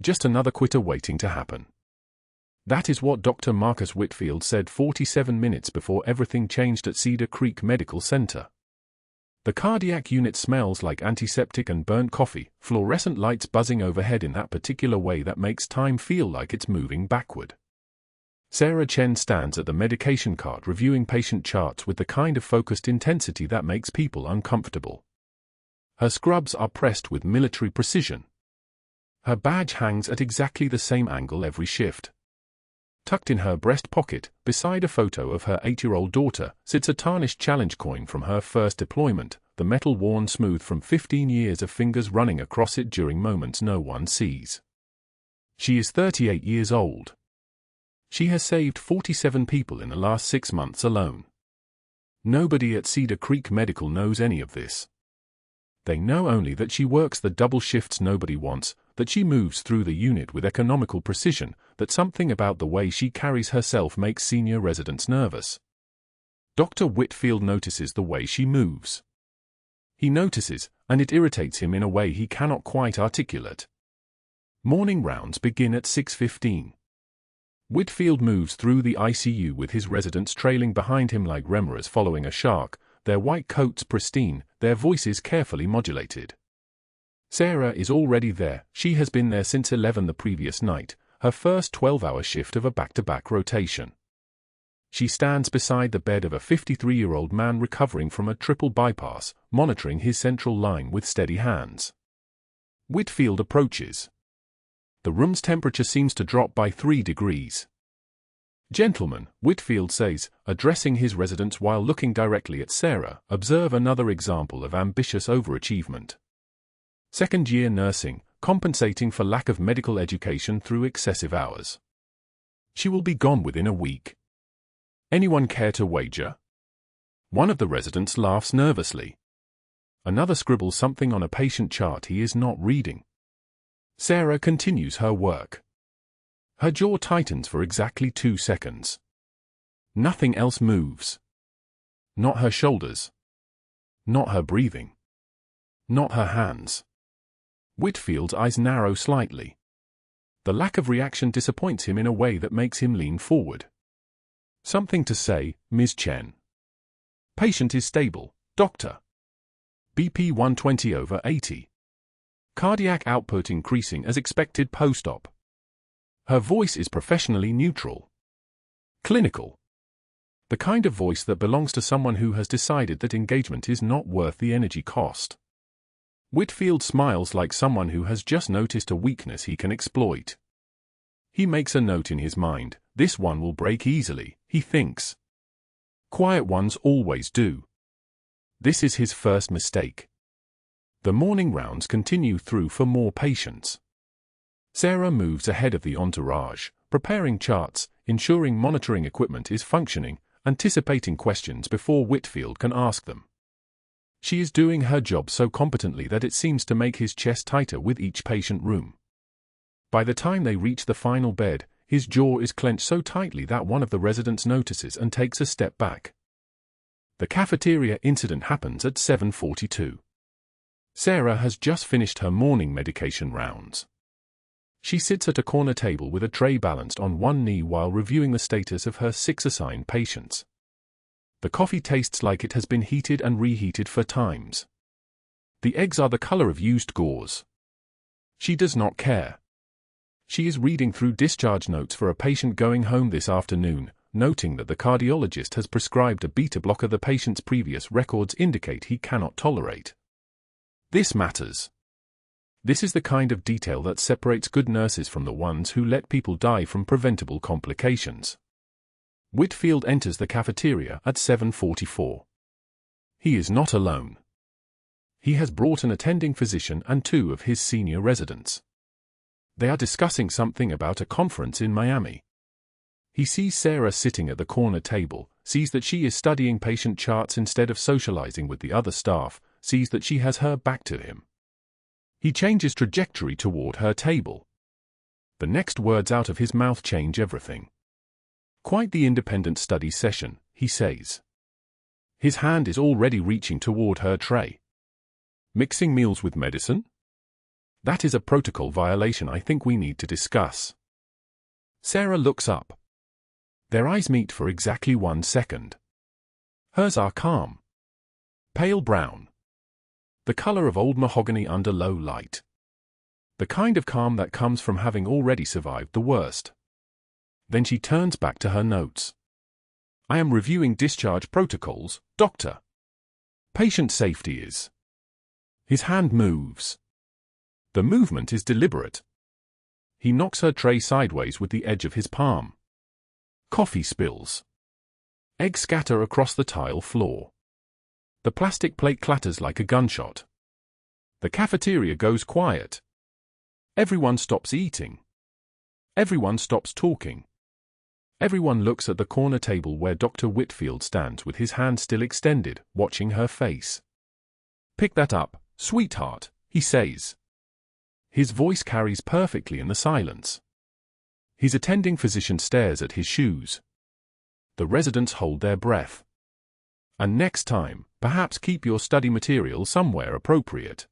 Just another quitter waiting to happen. That is what Dr. Marcus Whitfield said 47 minutes before everything changed at Cedar Creek Medical Center. The cardiac unit smells like antiseptic and burnt coffee, fluorescent lights buzzing overhead in that particular way that makes time feel like it's moving backward. Sarah Chen stands at the medication cart reviewing patient charts with the kind of focused intensity that makes people uncomfortable. Her scrubs are pressed with military precision. Her badge hangs at exactly the same angle every shift. Tucked in her breast pocket, beside a photo of her 8-year-old daughter, sits a tarnished challenge coin from her first deployment, the metal worn smooth from 15 years of fingers running across it during moments no one sees. She is 38 years old. She has saved 47 people in the last 6 months alone. Nobody at Cedar Creek Medical knows any of this. They know only that she works the double shifts nobody wants, that she moves through the unit with economical precision, that something about the way she carries herself makes senior residents nervous. Dr. Whitfield notices the way she moves. He notices, and it irritates him in a way he cannot quite articulate. Morning rounds begin at 6:15. Whitfield moves through the ICU with his residents trailing behind him like remoras following a shark, their white coats pristine, their voices carefully modulated. Sarah is already there. She has been there since 11 the previous night, her first 12-hour shift of a back-to-back rotation. She stands beside the bed of a 53-year-old man recovering from a triple bypass, monitoring his central line with steady hands. Whitfield approaches. The room's temperature seems to drop by 3 degrees. "Gentlemen," Whitfield says, addressing his residents while looking directly at Sarah, observe another example of ambitious overachievement. Second-year nursing, compensating for lack of medical education through excessive hours. She will be gone within a week. Anyone care to wager? One of the residents laughs nervously. Another scribbles something on a patient chart he is not reading. Sarah continues her work. Her jaw tightens for exactly 2 seconds. Nothing else moves. Not her shoulders. Not her breathing. Not her hands. Whitfield's eyes narrow slightly. The lack of reaction disappoints him in a way that makes him lean forward. "Something to say, Ms. Chen?" "Patient is stable, doctor. BP 120/80. Cardiac output increasing as expected post-op." Her voice is professionally neutral. Clinical. The kind of voice that belongs to someone who has decided that engagement is not worth the energy cost. Whitfield smiles like someone who has just noticed a weakness he can exploit. He makes a note in his mind. This one will break easily, he thinks. Quiet ones always do. This is his first mistake. The morning rounds continue through for more patients. Sarah moves ahead of the entourage, preparing charts, ensuring monitoring equipment is functioning, anticipating questions before Whitfield can ask them. She is doing her job so competently that it seems to make his chest tighter with each patient room. By the time they reach the final bed, his jaw is clenched so tightly that one of the residents notices and takes a step back. The cafeteria incident happens at 7:42. Sarah has just finished her morning medication rounds. She sits at a corner table with a tray balanced on one knee while reviewing the status of her 6 assigned patients. The coffee tastes like it has been heated and reheated 4 times. The eggs are the color of used gauze. She does not care. She is reading through discharge notes for a patient going home this afternoon, noting that the cardiologist has prescribed a beta blocker the patient's previous records indicate he cannot tolerate. This matters. This is the kind of detail that separates good nurses from the ones who let people die from preventable complications. Whitfield enters the cafeteria at 7:44. He is not alone. He has brought an attending physician and 2 of his senior residents. They are discussing something about a conference in Miami. He sees Sarah sitting at the corner table, sees that she is studying patient charts instead of socializing with the other staff, sees that she has her back to him. He changes trajectory toward her table. The next words out of his mouth change everything. "Quite the independent study session," he says. His hand is already reaching toward her tray. "Mixing meals with medicine?" That is a protocol violation I think we need to discuss. Sarah looks up. Their eyes meet for exactly 1 second. Hers are calm. Pale brown. The color of old mahogany under low light. The kind of calm that comes from having already survived the worst. Then she turns back to her notes. I am reviewing discharge protocols, doctor. Patient safety is. His hand moves. The movement is deliberate. He knocks her tray sideways with the edge of his palm. Coffee spills. Eggs scatter across the tile floor. The plastic plate clatters like a gunshot. The cafeteria goes quiet. Everyone stops eating. Everyone stops talking. Everyone looks at the corner table where Dr. Whitfield stands with his hand still extended, watching her face. Pick that up, sweetheart, he says. His voice carries perfectly in the silence. His attending physician stares at his shoes. The residents hold their breath. And next time, perhaps keep your study material somewhere appropriate.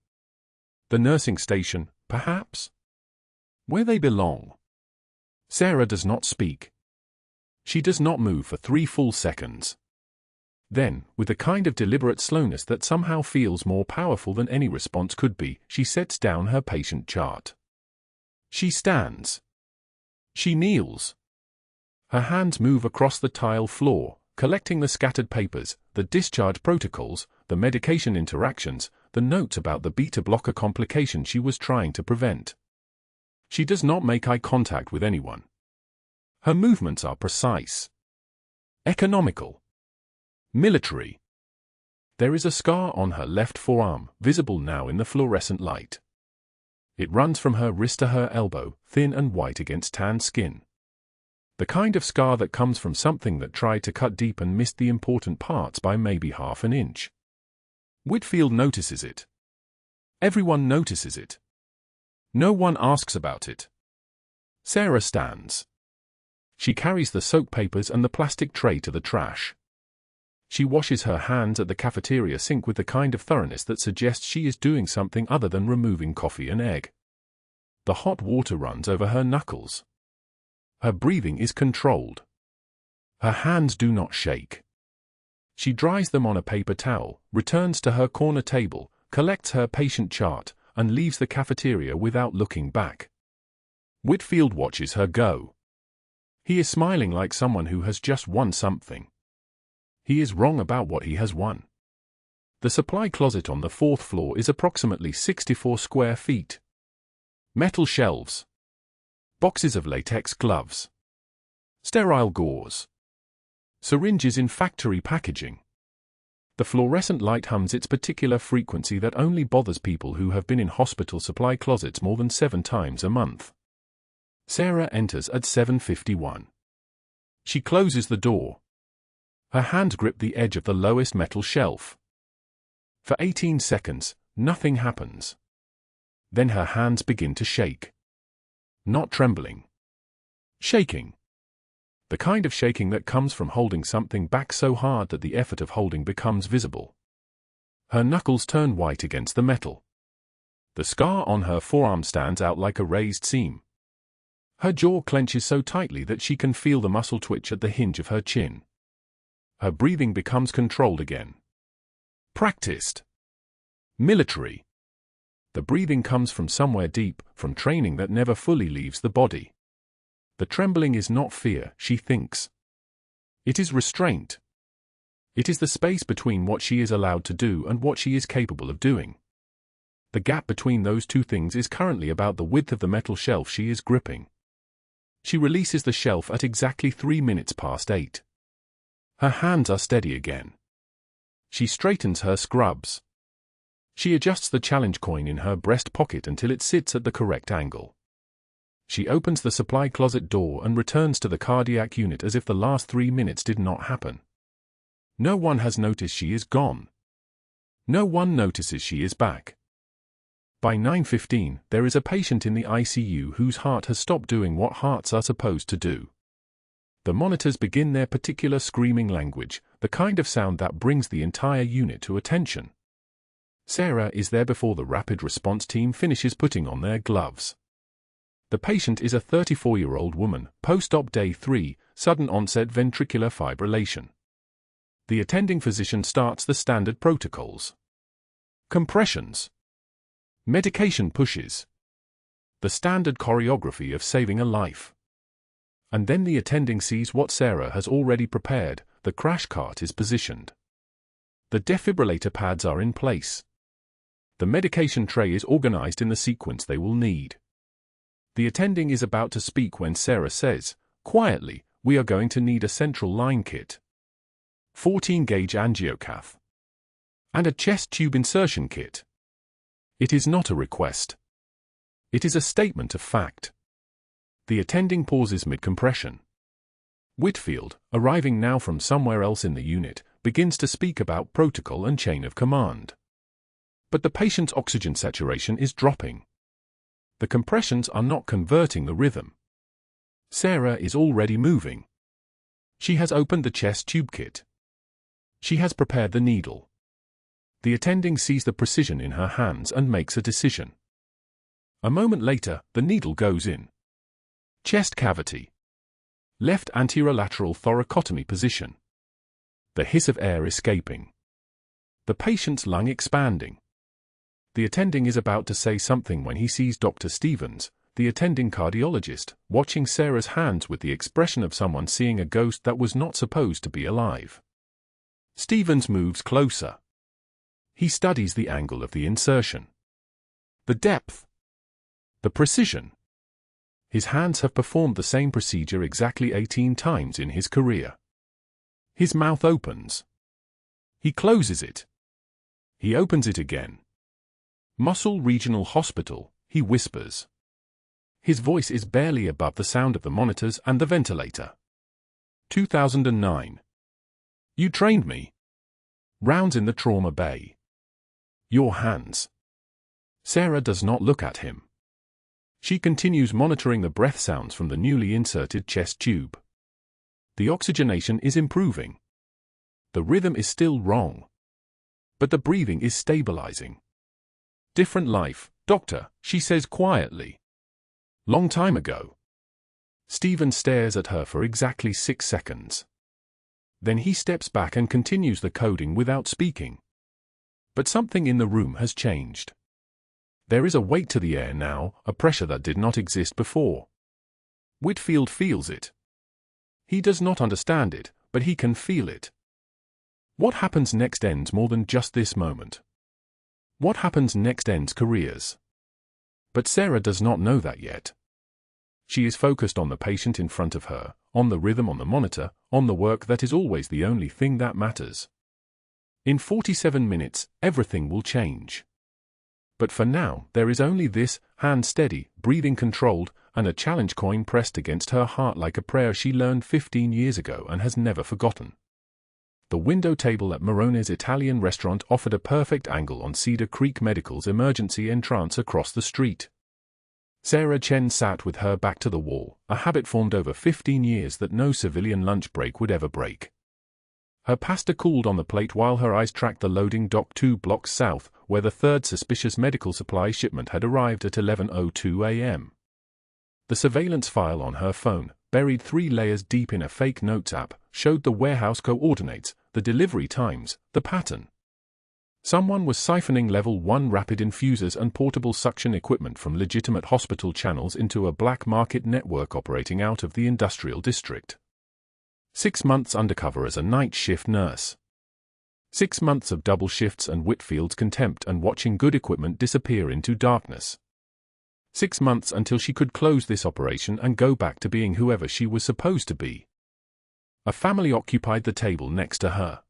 The nursing station, perhaps? Where they belong. Sarah does not speak. She does not move for 3 full seconds. Then, with a kind of deliberate slowness that somehow feels more powerful than any response could be, she sets down her patient chart. She stands. She kneels. Her hands move across the tile floor, collecting the scattered papers, the discharge protocols, the medication interactions, the notes about the beta blocker complication she was trying to prevent. She does not make eye contact with anyone. Her movements are precise. Economical. Military. There is a scar on her left forearm, visible now in the fluorescent light. It runs from her wrist to her elbow, thin and white against tan skin. The kind of scar that comes from something that tried to cut deep and missed the important parts by maybe half an inch. Whitfield notices it. Everyone notices it. No one asks about it. Sarah stands. She carries the soak papers and the plastic tray to the trash. She washes her hands at the cafeteria sink with the kind of thoroughness that suggests she is doing something other than removing coffee and egg. The hot water runs over her knuckles. Her breathing is controlled. Her hands do not shake. She dries them on a paper towel, returns to her corner table, collects her patient chart, and leaves the cafeteria without looking back. Whitfield watches her go. He is smiling like someone who has just won something. He is wrong about what he has won. The supply closet on the 4th floor is approximately 64 square feet. Metal shelves. Boxes of latex gloves. Sterile gauze. Syringes in factory packaging. The fluorescent light hums its particular frequency that only bothers people who have been in hospital supply closets more than 7 times a month. Sarah enters at 7:51. She closes the door. Her hands grip the edge of the lowest metal shelf. For 18 seconds, nothing happens. Then her hands begin to shake. Not trembling. Shaking. The kind of shaking that comes from holding something back so hard that the effort of holding becomes visible. Her knuckles turn white against the metal. The scar on her forearm stands out like a raised seam. Her jaw clenches so tightly that she can feel the muscle twitch at the hinge of her chin. Her breathing becomes controlled again. Practiced. Military. The breathing comes from somewhere deep, from training that never fully leaves the body. The trembling is not fear, she thinks. It is restraint. It is the space between what she is allowed to do and what she is capable of doing. The gap between those two things is currently about the width of the metal shelf she is gripping. She releases the shelf at exactly 3 minutes past 8. Her hands are steady again. She straightens her scrubs. She adjusts the challenge coin in her breast pocket until it sits at the correct angle. She opens the supply closet door and returns to the cardiac unit as if the last 3 minutes did not happen. No one has noticed she is gone. No one notices she is back. By 9:15, there is a patient in the ICU whose heart has stopped doing what hearts are supposed to do. The monitors begin their particular screaming language, the kind of sound that brings the entire unit to attention. Sarah is there before the rapid response team finishes putting on their gloves. The patient is a 34-year-old woman, post-op day 3, sudden onset ventricular fibrillation. The attending physician starts the standard protocols. Compressions. Medication pushes. The standard choreography of saving a life. And then the attending sees what Sarah has already prepared. The crash cart is positioned. The defibrillator pads are in place. The medication tray is organized in the sequence they will need. The attending is about to speak when Sarah says, quietly, "We are going to need a central line kit, 14-gauge angiocath, and a chest tube insertion kit." It is not a request. It is a statement of fact. The attending pauses mid-compression. Whitfield, arriving now from somewhere else in the unit, begins to speak about protocol and chain of command. But the patient's oxygen saturation is dropping. The compressions are not converting the rhythm. Sarah is already moving. She has opened the chest tube kit. She has prepared the needle. The attending sees the precision in her hands and makes a decision. A moment later, the needle goes in. Chest cavity. Left anterolateral thoracotomy position. The hiss of air escaping. The patient's lung expanding. The attending is about to say something when he sees Dr. Stevens, the attending cardiologist, watching Sarah's hands with the expression of someone seeing a ghost that was not supposed to be alive. Stevens moves closer. He studies the angle of the insertion. The depth. The precision. His hands have performed the same procedure exactly 18 times in his career. His mouth opens. He closes it. He opens it again. Mosul Regional Hospital, he whispers. His voice is barely above the sound of the monitors and the ventilator. 2009. You trained me. Rounds in the trauma bay. Your hands. Sarah does not look at him. She continues monitoring the breath sounds from the newly inserted chest tube. The oxygenation is improving. The rhythm is still wrong. But the breathing is stabilizing. Different life, doctor, she says quietly. Long time ago. Stephen stares at her for exactly 6 seconds. Then he steps back and continues the coding without speaking. But something in the room has changed. There is a weight to the air now, a pressure that did not exist before. Whitfield feels it. He does not understand it, but he can feel it. What happens next ends more than just this moment. What happens next ends careers. But Sarah does not know that yet. She is focused on the patient in front of her, on the rhythm on the monitor, on the work that is always the only thing that matters. In 47 minutes, everything will change. But for now, there is only this, hand steady, breathing controlled, and a challenge coin pressed against her heart like a prayer she learned 15 years ago and has never forgotten. The window table at Marone's Italian restaurant offered a perfect angle on Cedar Creek Medical's emergency entrance across the street. Sarah Chen sat with her back to the wall, a habit formed over 15 years that no civilian lunch break would ever break. Her pasta cooled on the plate while her eyes tracked the loading dock 2 blocks south, where the third suspicious medical supply shipment had arrived at 11:02 a.m. The surveillance file on her phone, buried 3 layers deep in a fake notes app, showed the warehouse coordinates, the delivery times, the pattern. Someone was siphoning level 1 rapid infusers and portable suction equipment from legitimate hospital channels into a black market network operating out of the industrial district. 6 months undercover as a night shift nurse. 6 months of double shifts and Whitfield's contempt and watching good equipment disappear into darkness. 6 months until she could close this operation and go back to being whoever she was supposed to be. A family occupied the table next to her.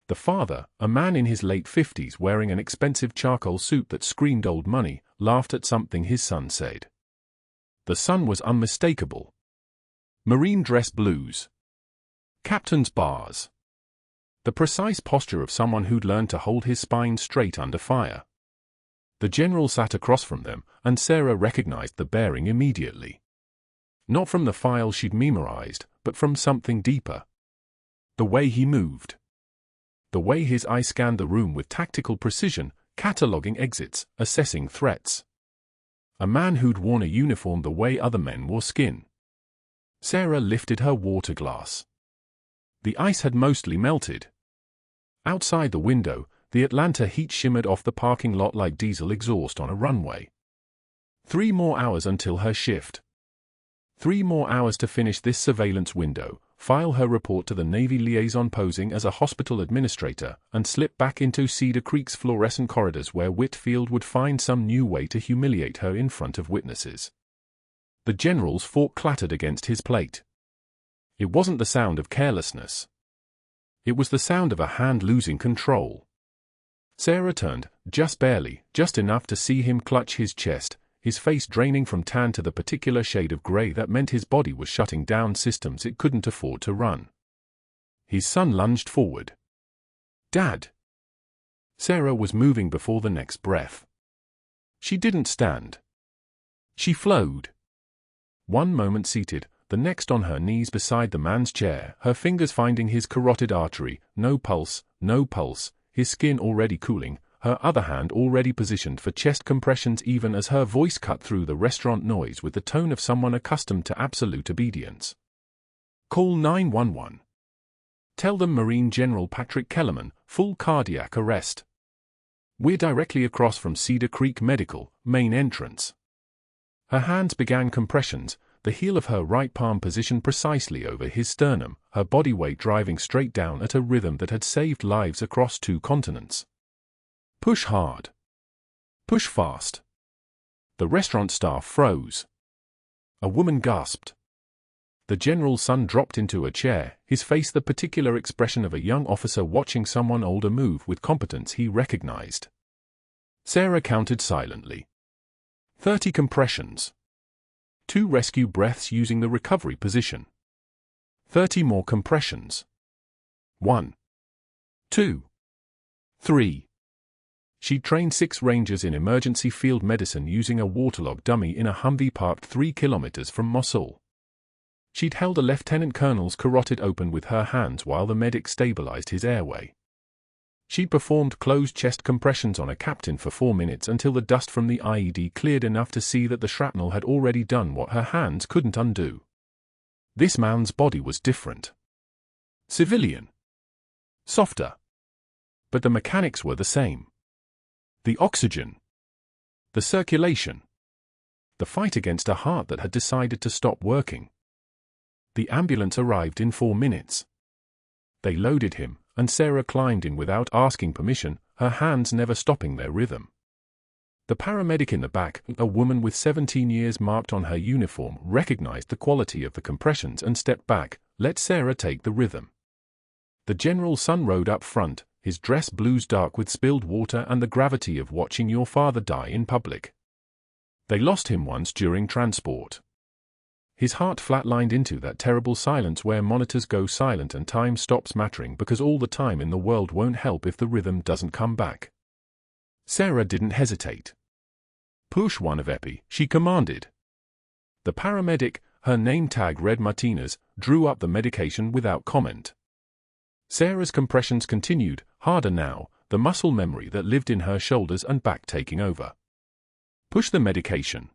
The father, a man in his late 50s wearing an expensive charcoal suit that screamed old money, laughed at something his son said. The son was unmistakable. Marine dress blues. Captain's bars. The precise posture of someone who'd learned to hold his spine straight under fire. The general sat across from them, and Sarah recognized the bearing immediately. Not from the file she'd memorized, but from something deeper. The way he moved. The way his eye scanned the room with tactical precision, Cataloguing exits, assessing threats. A man who'd worn a uniform the way other men wore skin. Sarah lifted her water glass. The ice had mostly melted. Outside the window, the Atlanta heat shimmered off the parking lot like diesel exhaust on a runway. 3 more hours until her shift. 3 more hours to finish this surveillance window, file her report to the Navy liaison posing as a hospital administrator, and slip back into Cedar Creek's fluorescent corridors where Whitfield would find some new way to humiliate her in front of witnesses. The general's fork clattered against his plate. It wasn't the sound of carelessness. It was the sound of a hand losing control. Sarah turned, just barely, just enough to see him clutch his chest, his face draining from tan to the particular shade of gray that meant his body was shutting down systems it couldn't afford to run. His son lunged forward. "Dad!" Sarah was moving before the next breath. She didn't stand. She flowed. One moment seated, the next on her knees beside the man's chair, her fingers finding his carotid artery, no pulse, his skin already cooling, her other hand already positioned for chest compressions even as her voice cut through the restaurant noise with the tone of someone accustomed to absolute obedience. "Call 911. Tell them Marine General Patrick Kellerman, full cardiac arrest. We're directly across from Cedar Creek Medical, main entrance." Her hands began compressions, the heel of her right palm positioned precisely over his sternum, her body weight driving straight down at a rhythm that had saved lives across 2 continents. Push hard. Push fast. The restaurant staff froze. A woman gasped. The general's son dropped into a chair, his face the particular expression of a young officer watching someone older move with competence he recognized. Sarah counted silently. 30 compressions. 2 rescue breaths using the recovery position. 30 more compressions. 1, 2, 3. She'd trained 6 Rangers in emergency field medicine using a waterlogged dummy in a Humvee parked 3 kilometers from Mosul. She'd held a lieutenant colonel's carotid open with her hands while the medic stabilized his airway. She'd performed closed chest compressions on a captain for 4 minutes until the dust from the IED cleared enough to see that the shrapnel had already done what her hands couldn't undo. This man's body was different. Civilian. Softer. But the mechanics were the same. The oxygen. The circulation. The fight against a heart that had decided to stop working. The ambulance arrived in 4 minutes. They loaded him, and Sarah climbed in without asking permission, her hands never stopping their rhythm. The paramedic in the back, a woman with 17 years marked on her uniform, recognized the quality of the compressions and stepped back, let Sarah take the rhythm. The general's son rode up front, his dress blues dark with spilled water and the gravity of watching your father die in public. They lost him once during transport. His heart flatlined into that terrible silence where monitors go silent and time stops mattering because all the time in the world won't help if the rhythm doesn't come back. Sarah didn't hesitate. "Push 1 of epi," she commanded. The paramedic, her name tag read Martinez, drew up the medication without comment. Sarah's compressions continued, harder now, the muscle memory that lived in her shoulders and back taking over. "Push the medication.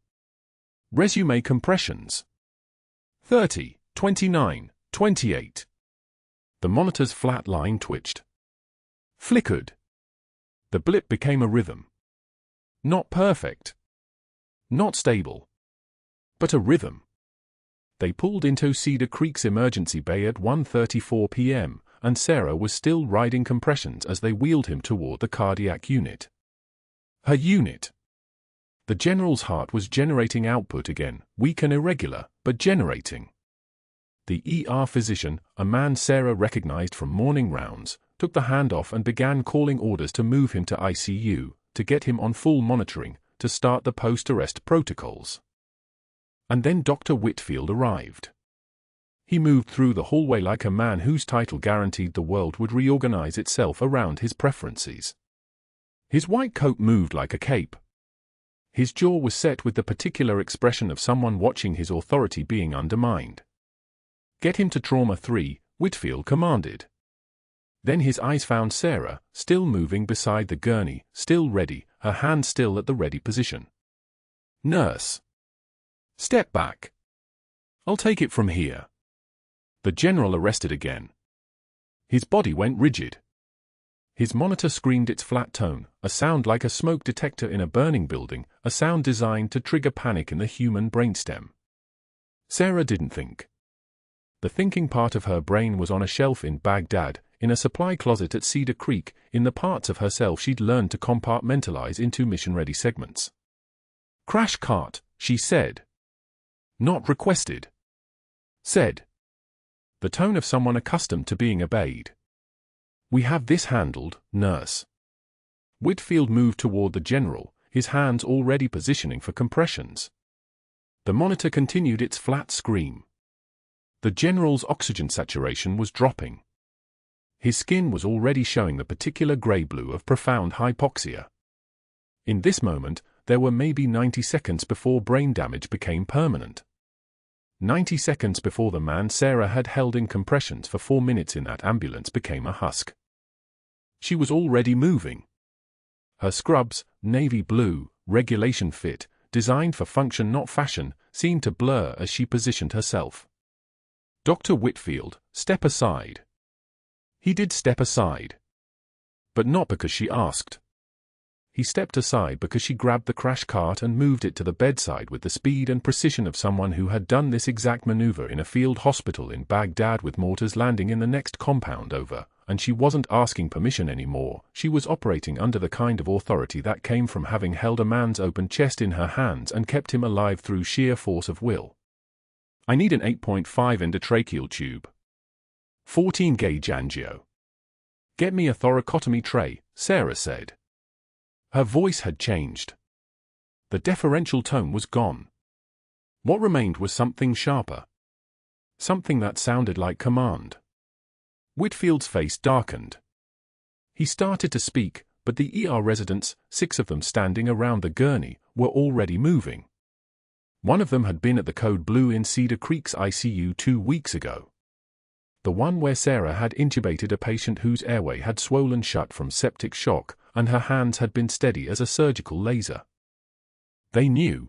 Resume compressions. 30, 29, 28. The monitor's flat line twitched. Flickered. The blip became a rhythm. Not perfect. Not stable. But a rhythm. They pulled into Cedar Creek's emergency bay at 1:34 p.m., and Sarah was still riding compressions as they wheeled him toward the cardiac unit. Her unit. The general's heart was generating output again, weak and irregular, but generating. The ER physician, a man Sarah recognized from morning rounds, took the hand off and began calling orders to move him to ICU, to get him on full monitoring, to start the post-arrest protocols. And then Dr. Whitfield arrived. He moved through the hallway like a man whose title guaranteed the world would reorganize itself around his preferences. His white coat moved like a cape. His jaw was set with the particular expression of someone watching his authority being undermined. "Get him to Trauma 3, Whitfield commanded. Then his eyes found Sarah, still moving beside the gurney, still ready, her hand still at the ready position. "Nurse. Step back. I'll take it from here." The general arrested again. His body went rigid. His monitor screamed its flat tone, a sound like a smoke detector in a burning building, a sound designed to trigger panic in the human brainstem. Sarah didn't think. The thinking part of her brain was on a shelf in Baghdad, in a supply closet at Cedar Creek, in the parts of herself she'd learned to compartmentalize into mission-ready segments. "Crash cart," she said. "Not requested." Said. The tone of someone accustomed to being obeyed. "We have this handled, nurse." Whitfield moved toward the general, his hands already positioning for compressions. The monitor continued its flat scream. The general's oxygen saturation was dropping. His skin was already showing the particular gray-blue of profound hypoxia. In this moment, there were maybe 90 seconds before brain damage became permanent. 90 seconds before the man Sarah had held in compressions for 4 minutes in that ambulance became a husk. She was already moving. Her scrubs, navy blue, regulation fit, designed for function not fashion, seemed to blur as she positioned herself. "Dr. Whitfield, step aside." He did step aside. But not because she asked. He stepped aside because she grabbed the crash cart and moved it to the bedside with the speed and precision of someone who had done this exact maneuver in a field hospital in Baghdad with mortars landing in the next compound over, and she wasn't asking permission anymore. She was operating under the kind of authority that came from having held a man's open chest in her hands and kept him alive through sheer force of will. "I need an 8.5 endotracheal tube. 14-gauge angio. Get me a thoracotomy tray," Sarah said. Her voice had changed. The deferential tone was gone. What remained was something sharper. Something that sounded like command. Whitfield's face darkened. He started to speak, but the ER residents, 6 of them standing around the gurney, were already moving. One of them had been at the Code Blue in Cedar Creek's ICU 2 weeks ago. The one where Sarah had intubated a patient whose airway had swollen shut from septic shock, and her hands had been steady as a surgical laser. They knew.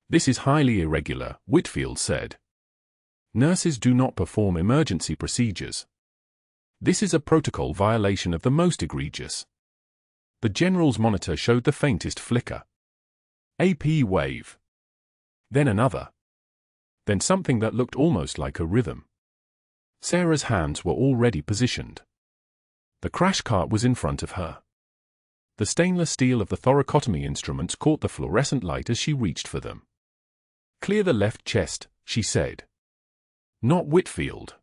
"This is highly irregular," Whitfield said. "Nurses do not perform emergency procedures. This is a protocol violation of the most egregious." The general's monitor showed the faintest flicker. AP wave. Then another. Then something that looked almost like a rhythm. Sarah's hands were already positioned. The crash cart was in front of her. The stainless steel of the thoracotomy instruments caught the fluorescent light as she reached for them. "Clear the left chest," she said. Not Whitfield.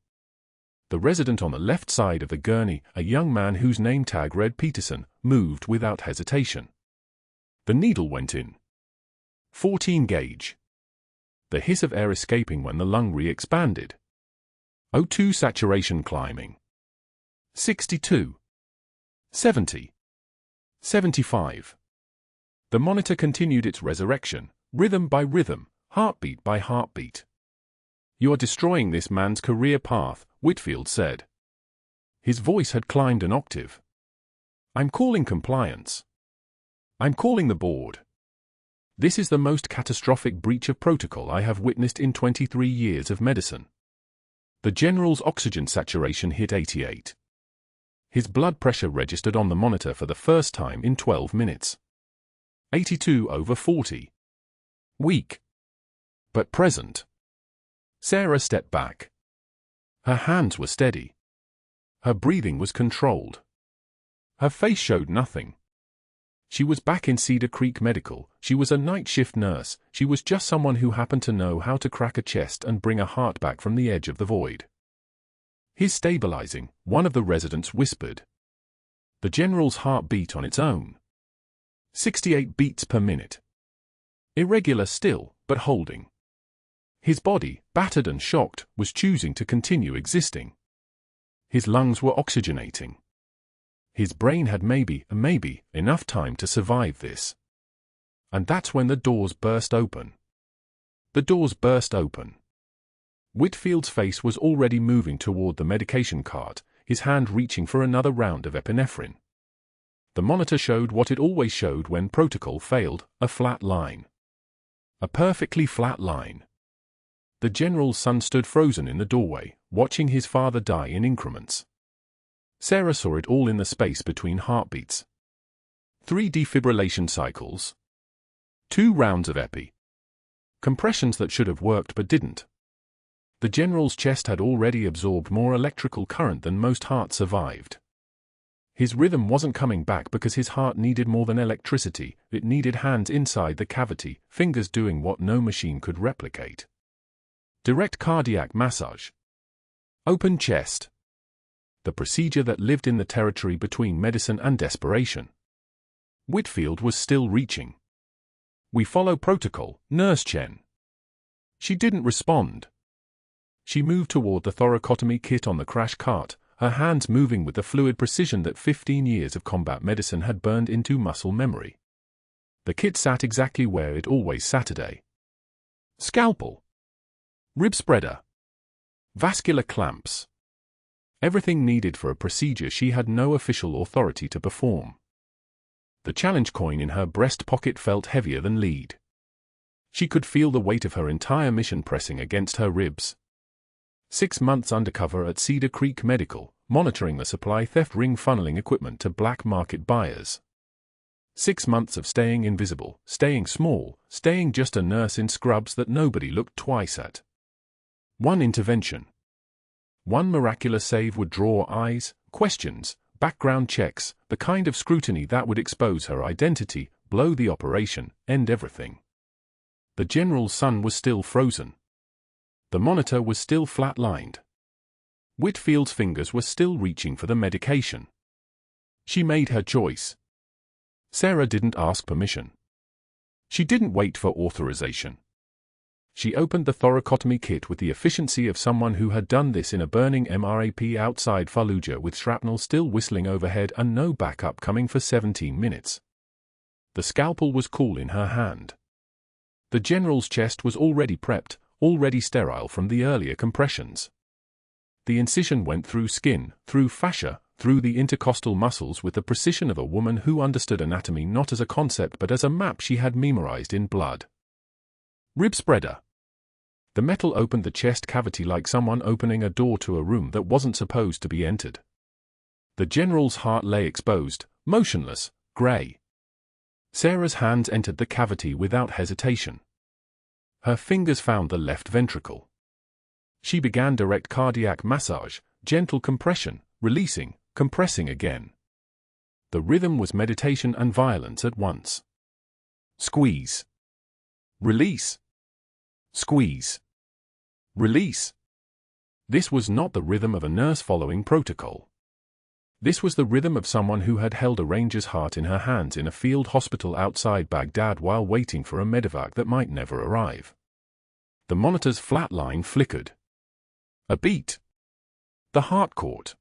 The resident on the left side of the gurney, a young man whose name tag read Peterson, moved without hesitation. The needle went in. 14 gauge. The hiss of air escaping when the lung re-expanded. O2 saturation climbing. 62. 70. 75. The monitor continued its resurrection, rhythm by rhythm, heartbeat by heartbeat. "You are destroying this man's career path," Whitfield said. His voice had climbed an octave. "I'm calling compliance. I'm calling the board. This is the most catastrophic breach of protocol I have witnessed in 23 years of medicine." The general's oxygen saturation hit 88. His blood pressure registered on the monitor for the first time in 12 minutes. 82/40. Weak. But present. Sarah stepped back. Her hands were steady. Her breathing was controlled. Her face showed nothing. She was back in Cedar Creek Medical. She was a night shift nurse. She was just someone who happened to know how to crack a chest and bring a heart back from the edge of the void. "He's stabilizing," one of the residents whispered. The general's heart beat on its own. 68 beats per minute. Irregular still, but holding. His body, battered and shocked, was choosing to continue existing. His lungs were oxygenating. His brain had maybe enough time to survive this. And that's when the doors burst open. The doors burst open. Whitfield's face was already moving toward the medication cart, his hand reaching for another round of epinephrine. The monitor showed what it always showed when protocol failed, a flat line. A perfectly flat line. The general's son stood frozen in the doorway, watching his father die in increments. Sarah saw it all in the space between heartbeats. 3 defibrillation cycles. 2 rounds of epi. Compressions that should have worked but didn't. The general's chest had already absorbed more electrical current than most hearts survived. His rhythm wasn't coming back because his heart needed more than electricity, it needed hands inside the cavity, fingers doing what no machine could replicate. Direct cardiac massage. Open chest. The procedure that lived in the territory between medicine and desperation. Whitfield was still reaching. "We follow protocol, Nurse Chen." She didn't respond. She moved toward the thoracotomy kit on the crash cart, her hands moving with the fluid precision that 15 years of combat medicine had burned into muscle memory. The kit sat exactly where it always sat today. Scalpel. Rib spreader. Vascular clamps. Everything needed for a procedure she had no official authority to perform. The challenge coin in her breast pocket felt heavier than lead. She could feel the weight of her entire mission pressing against her ribs. 6 months undercover at Cedar Creek Medical, monitoring the supply theft ring funneling equipment to black market buyers. 6 months of staying invisible, staying small, staying just a nurse in scrubs that nobody looked twice at. One intervention. One miraculous save would draw eyes, questions, background checks, the kind of scrutiny that would expose her identity, blow the operation, end everything. The general's son was still frozen. The monitor was still flat-lined. Whitfield's fingers were still reaching for the medication. She made her choice. Sarah didn't ask permission. She didn't wait for authorization. She opened the thoracotomy kit with the efficiency of someone who had done this in a burning MRAP outside Fallujah with shrapnel still whistling overhead and no backup coming for 17 minutes. The scalpel was cool in her hand. The general's chest was already prepped, already sterile from the earlier compressions. The incision went through skin, through fascia, through the intercostal muscles with the precision of a woman who understood anatomy not as a concept but as a map she had memorized in blood. Rib spreader. The metal opened the chest cavity like someone opening a door to a room that wasn't supposed to be entered. The general's heart lay exposed, motionless, grey. Sarah's hands entered the cavity without hesitation. Her fingers found the left ventricle. She began direct cardiac massage, gentle compression, releasing, compressing again. The rhythm was meditation and violence at once. Squeeze. Release. Squeeze. Release. This was not the rhythm of a nurse following protocol. This was the rhythm of someone who had held a ranger's heart in her hands in a field hospital outside Baghdad while waiting for a medevac that might never arrive. The monitor's flat line flickered. A beat. The heart caught.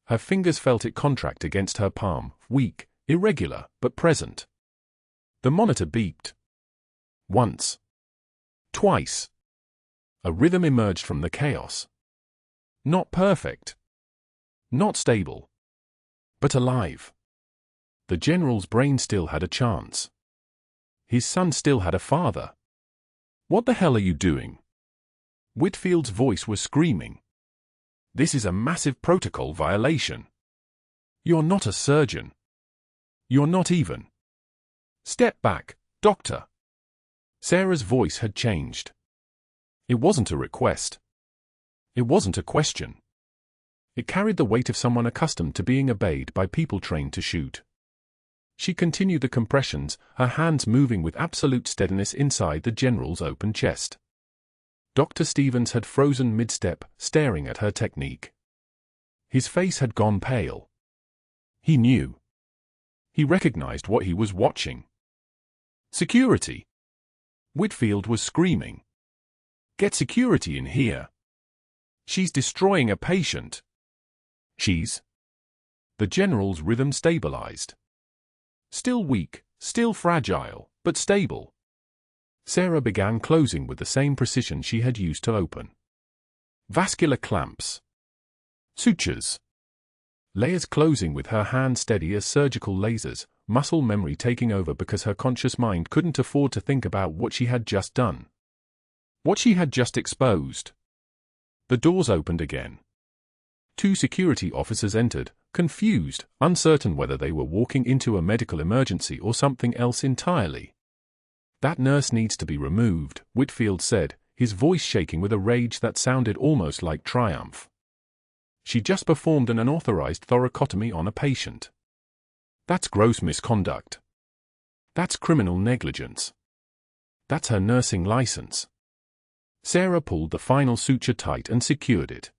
Her fingers felt it contract against her palm, weak, irregular, but present. The monitor beeped. Once. Twice. A rhythm emerged from the chaos. Not perfect. Not stable. But alive. The general's brain still had a chance. His son still had a father. "What the hell are you doing?" Whitfield's voice was screaming. "This is a massive protocol violation. You're not a surgeon. You're not even. Step back, doctor." Sarah's voice had changed. It wasn't a request. It wasn't a question. It carried the weight of someone accustomed to being obeyed by people trained to shoot. She continued the compressions, her hands moving with absolute steadiness inside the general's open chest. Dr. Stevens had frozen mid-step, staring at her technique. His face had gone pale. He knew. He recognized what he was watching. Security. Whitfield was screaming. "Get security in here. She's destroying a patient." She's. The general's rhythm stabilized. Still weak, still fragile, but stable. Sarah began closing with the same precision she had used to open. Vascular clamps. Sutures. layers closing with her hand steady as surgical lasers, muscle memory taking over because her conscious mind couldn't afford to think about what she had just done. What she had just exposed. The doors opened again. 2 security officers entered, confused, uncertain whether they were walking into a medical emergency or something else entirely. "That nurse needs to be removed," Whitfield said, his voice shaking with a rage that sounded almost like triumph. "She just performed an unauthorized thoracotomy on a patient. That's gross misconduct. That's criminal negligence. That's her nursing license." Sarah pulled the final suture tight and secured it.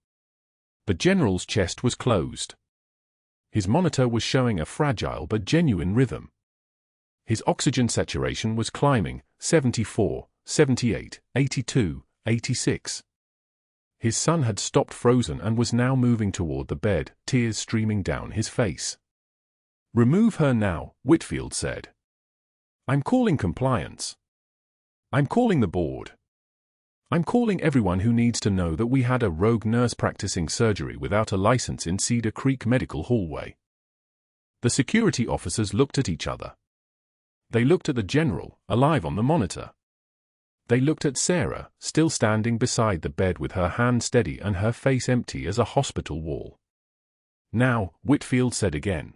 The general's chest was closed. His monitor was showing a fragile but genuine rhythm. His oxygen saturation was climbing, 74, 78, 82, 86. His son had stopped frozen and was now moving toward the bed, tears streaming down his face. "Remove her now," Whitfield said. "I'm calling compliance. I'm calling the board. I'm calling everyone who needs to know that we had a rogue nurse practicing surgery without a license in Cedar Creek Medical Hallway." The security officers looked at each other. They looked at the general, alive on the monitor. They looked at Sarah, still standing beside the bed with her hand steady and her face empty as a hospital wall. "Now," Whitfield said again.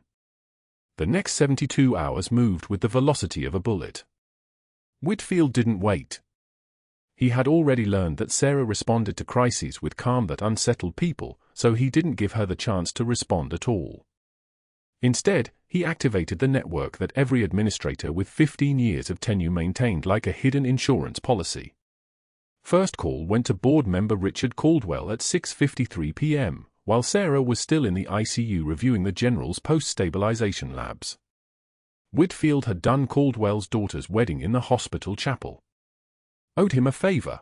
The next 72 hours moved with the velocity of a bullet. Whitfield didn't wait. He had already learned that Sarah responded to crises with calm that unsettled people, so he didn't give her the chance to respond at all. Instead, he activated the network that every administrator with 15 years of tenure maintained like a hidden insurance policy. First call went to board member Richard Caldwell at 6:53 p.m., while Sarah was still in the ICU reviewing the general's post-stabilization labs. Whitfield had done Caldwell's daughter's wedding in the hospital chapel. Owed him a favor.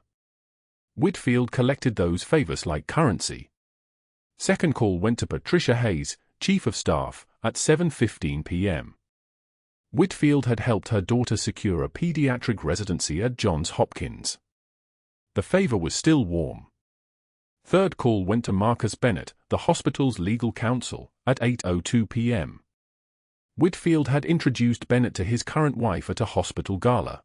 Whitfield collected those favors like currency. Second call went to Patricia Hayes, Chief of Staff, at 7:15 p.m. Whitfield had helped her daughter secure a pediatric residency at Johns Hopkins. The favor was still warm. Third call went to Marcus Bennett, the hospital's legal counsel, at 8:02 p.m. Whitfield had introduced Bennett to his current wife at a hospital gala.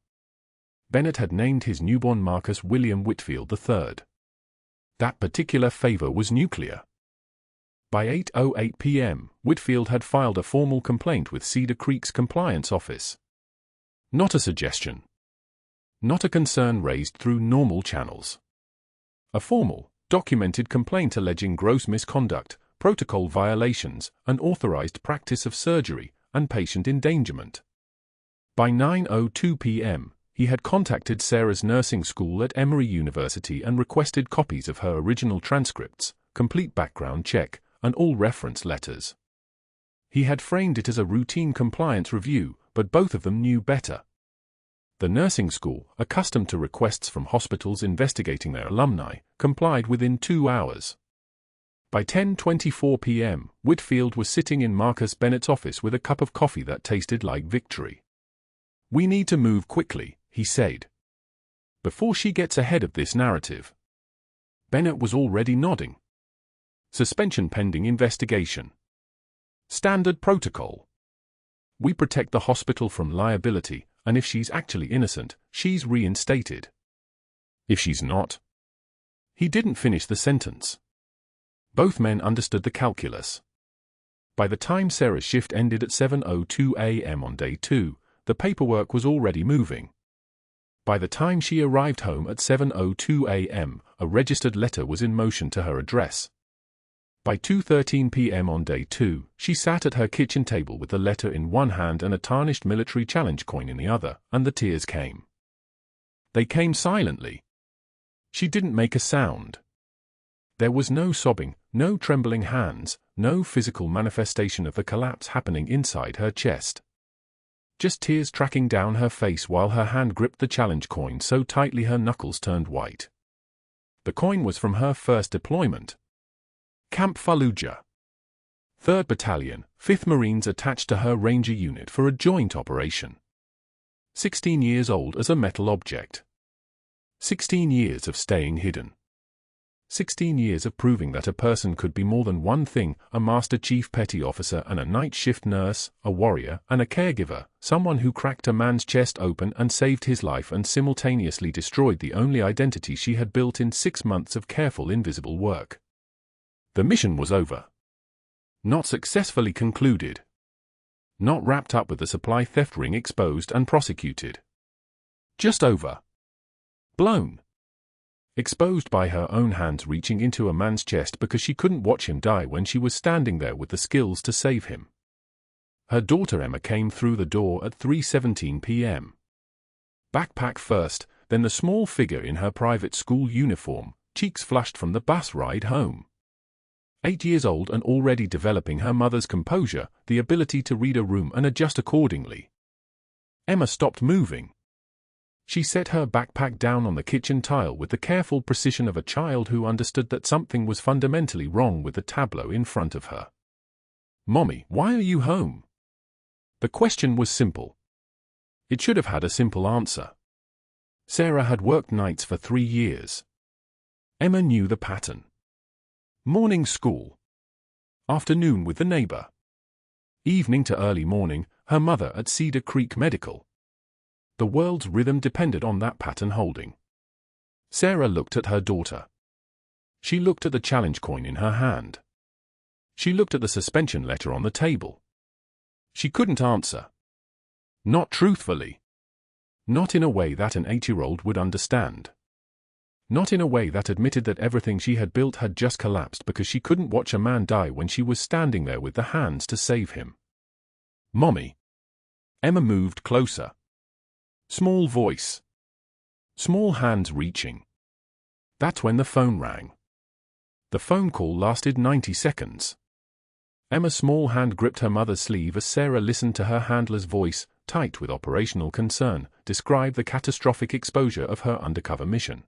Bennett had named his newborn Marcus William Whitfield III. That particular favor was nuclear. By 8:08 p.m., Whitfield had filed a formal complaint with Cedar Creek's compliance office. Not a suggestion. Not a concern raised through normal channels. A formal, documented complaint alleging gross misconduct, protocol violations, unauthorized practice of surgery, and patient endangerment. By 9:02 p.m., he had contacted Sarah's nursing school at Emory University and requested copies of her original transcripts, complete background check, and all reference letters. He had framed it as a routine compliance review, but both of them knew better. The nursing school, accustomed to requests from hospitals investigating their alumni, complied within 2 hours. By 10:24 p.m., Whitfield was sitting in Marcus Bennett's office with a cup of coffee that tasted like victory. "We need to move quickly," he said, "before she gets ahead of this narrative." Bennett was already nodding. "Suspension pending investigation. Standard protocol. We protect the hospital from liability, and if she's actually innocent, she's reinstated. If she's not..." He didn't finish the sentence. Both men understood the calculus. By the time Sarah's shift ended at 7:02 a.m. on day 2, the paperwork was already moving. By the time she arrived home at 7:02 a.m., a registered letter was in motion to her address. By 2:13 p.m. on day 2, she sat at her kitchen table with the letter in one hand and a tarnished military challenge coin in the other, and the tears came. They came silently. She didn't make a sound. There was no sobbing, no trembling hands, no physical manifestation of the collapse happening inside her chest. Just tears tracking down her face while her hand gripped the challenge coin so tightly her knuckles turned white. The coin was from her first deployment. Camp Fallujah. 3rd Battalion, 5th Marines attached to her Ranger unit for a joint operation. 16 years old as a metal object. 16 years of staying hidden. 16 years of proving that a person could be more than one thing: a Master Chief Petty Officer and a night shift nurse, a warrior and a caregiver, someone who cracked a man's chest open and saved his life and simultaneously destroyed the only identity she had built in 6 months of careful invisible work. The mission was over. Not successfully concluded. Not wrapped up with the supply theft ring exposed and prosecuted. Just over. Blown. Exposed by her own hands reaching into a man's chest because she couldn't watch him die when she was standing there with the skills to save him. Her daughter Emma came through the door at 3:17 p.m. Backpack first, then the small figure in her private school uniform, cheeks flushed from the bus ride home. 8 years old and already developing her mother's composure, the ability to read a room and adjust accordingly. Emma stopped moving. She set her backpack down on the kitchen tile with the careful precision of a child who understood that something was fundamentally wrong with the tableau in front of her. "Mommy, why are you home?" The question was simple. It should have had a simple answer. Sarah had worked nights for 3 years. Emma knew the pattern. Morning school. Afternoon with the neighbor. Evening to early morning, her mother at Cedar Creek Medical. The world's rhythm depended on that pattern holding. Sarah looked at her daughter. She looked at the challenge coin in her hand. She looked at the suspension letter on the table. She couldn't answer. Not truthfully. Not in a way that an 8-year-old would understand. Not in a way that admitted that everything she had built had just collapsed because she couldn't watch a man die when she was standing there with the hands to save him. "Mommy." Emma moved closer. Small voice. Small hands reaching. That's when the phone rang. The phone call lasted 90 seconds. Emma's small hand gripped her mother's sleeve as Sarah listened to her handler's voice, tight with operational concern, describe the catastrophic exposure of her undercover mission.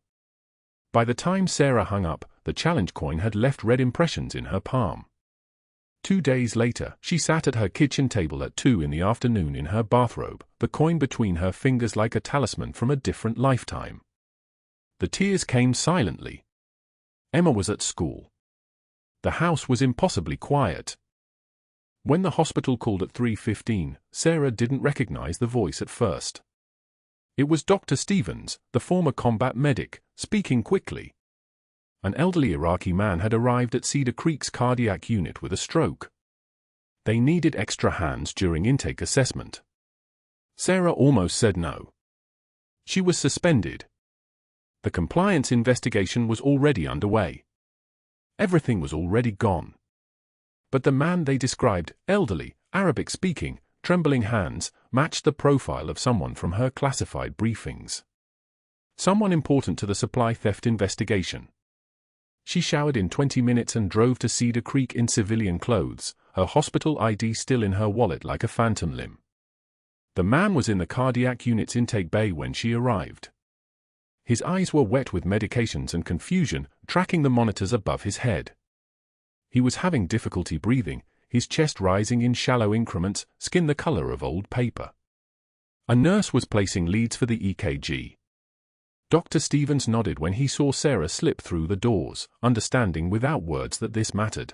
By the time Sarah hung up, the challenge coin had left red impressions in her palm. 2 days later, she sat at her kitchen table at 2 in the afternoon in her bathrobe, the coin between her fingers like a talisman from a different lifetime. The tears came silently. Emma was at school. The house was impossibly quiet. When the hospital called at 3:15, Sarah didn't recognize the voice at first. It was Dr. Stevens, the former combat medic, speaking quickly. An elderly Iraqi man had arrived at Cedar Creek's cardiac unit with a stroke. They needed extra hands during intake assessment. Sarah almost said no. She was suspended. The compliance investigation was already underway. Everything was already gone. But the man they described, elderly, Arabic-speaking, trembling hands, matched the profile of someone from her classified briefings. Someone important to the supply theft investigation. She showered in 20 minutes and drove to Cedar Creek in civilian clothes, her hospital ID still in her wallet like a phantom limb. The man was in the cardiac unit's intake bay when she arrived. His eyes were wet with medications and confusion, tracking the monitors above his head. He was having difficulty breathing, his chest rising in shallow increments, skin the color of old paper. A nurse was placing leads for the EKG. Dr. Stevens nodded when he saw Sarah slip through the doors, understanding without words that this mattered.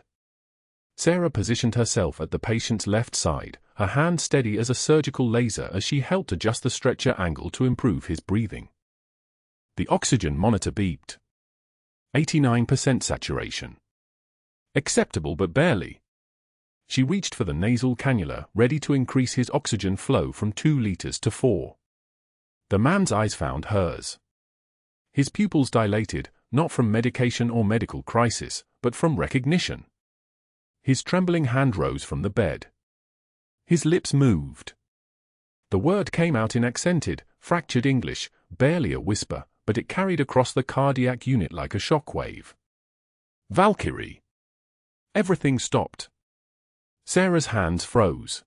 Sarah positioned herself at the patient's left side, her hand steady as a surgical laser as she helped adjust the stretcher angle to improve his breathing. The oxygen monitor beeped. 89% saturation. Acceptable but barely. She reached for the nasal cannula, ready to increase his oxygen flow from 2 liters to 4. The man's eyes found hers. His pupils dilated, not from medication or medical crisis, but from recognition. His trembling hand rose from the bed. His lips moved. The word came out in accented, fractured English, barely a whisper, but it carried across the cardiac unit like a shockwave. Valkyrie. Everything stopped. Sarah's hands froze.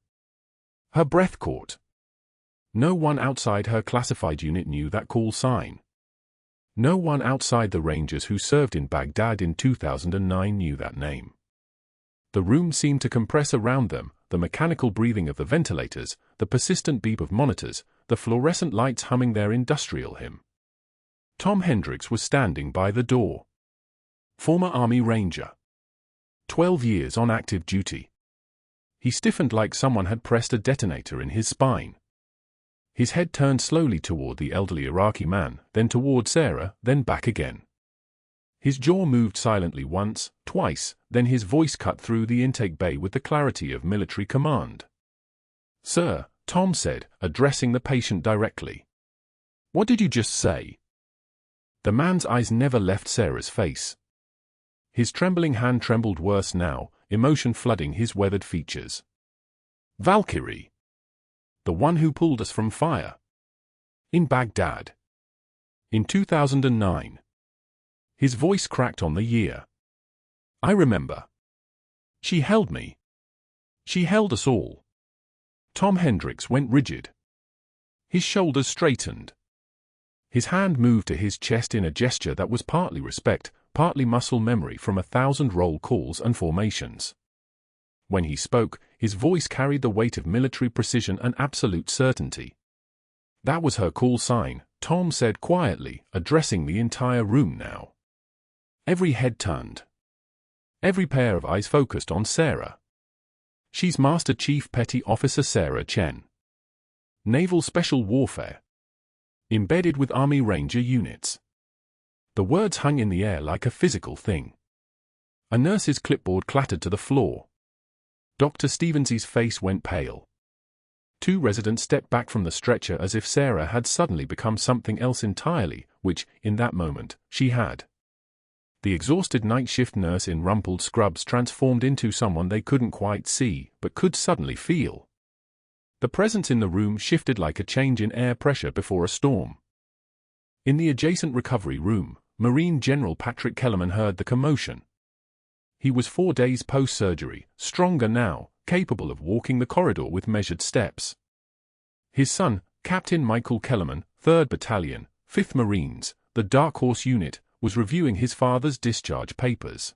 Her breath caught. No one outside her classified unit knew that call sign. No one outside the Rangers who served in Baghdad in 2009 knew that name. The room seemed to compress around them, the mechanical breathing of the ventilators, the persistent beep of monitors, the fluorescent lights humming their industrial hymn. Tom Hendricks was standing by the door. Former Army Ranger. 12 years on active duty. He stiffened like someone had pressed a detonator in his spine. His head turned slowly toward the elderly Iraqi man, then toward Sarah, then back again. His jaw moved silently once, twice, then his voice cut through the intake bay with the clarity of military command. "Sir," Tom said, addressing the patient directly. "What did you just say?" The man's eyes never left Sarah's face. His trembling hand trembled worse now, emotion flooding his weathered features. "Valkyrie. The one who pulled us from fire. In Baghdad. In 2009. His voice cracked on the year. "I remember. She held me. She held us all." Tom Hendricks went rigid. His shoulders straightened. His hand moved to his chest in a gesture that was partly respect, partly muscle memory from 1,000 roll calls and formations. When he spoke, his voice carried the weight of military precision and absolute certainty. "That was her call sign," Tom said quietly, addressing the entire room now. Every head turned. Every pair of eyes focused on Sarah. "She's Master Chief Petty Officer Sarah Chen. Naval Special Warfare. Embedded with Army Ranger units." The words hung in the air like a physical thing. A nurse's clipboard clattered to the floor. Dr. Stevens's face went pale. 2 residents stepped back from the stretcher as if Sarah had suddenly become something else entirely, which, in that moment, she had. The exhausted night shift nurse in rumpled scrubs transformed into someone they couldn't quite see, but could suddenly feel. The presence in the room shifted like a change in air pressure before a storm. In the adjacent recovery room, Marine General Patrick Kellerman heard the commotion. He was 4 days post-surgery, stronger now, capable of walking the corridor with measured steps. His son, Captain Michael Kellerman, 3rd Battalion, 5th Marines, the Dark Horse Unit, was reviewing his father's discharge papers.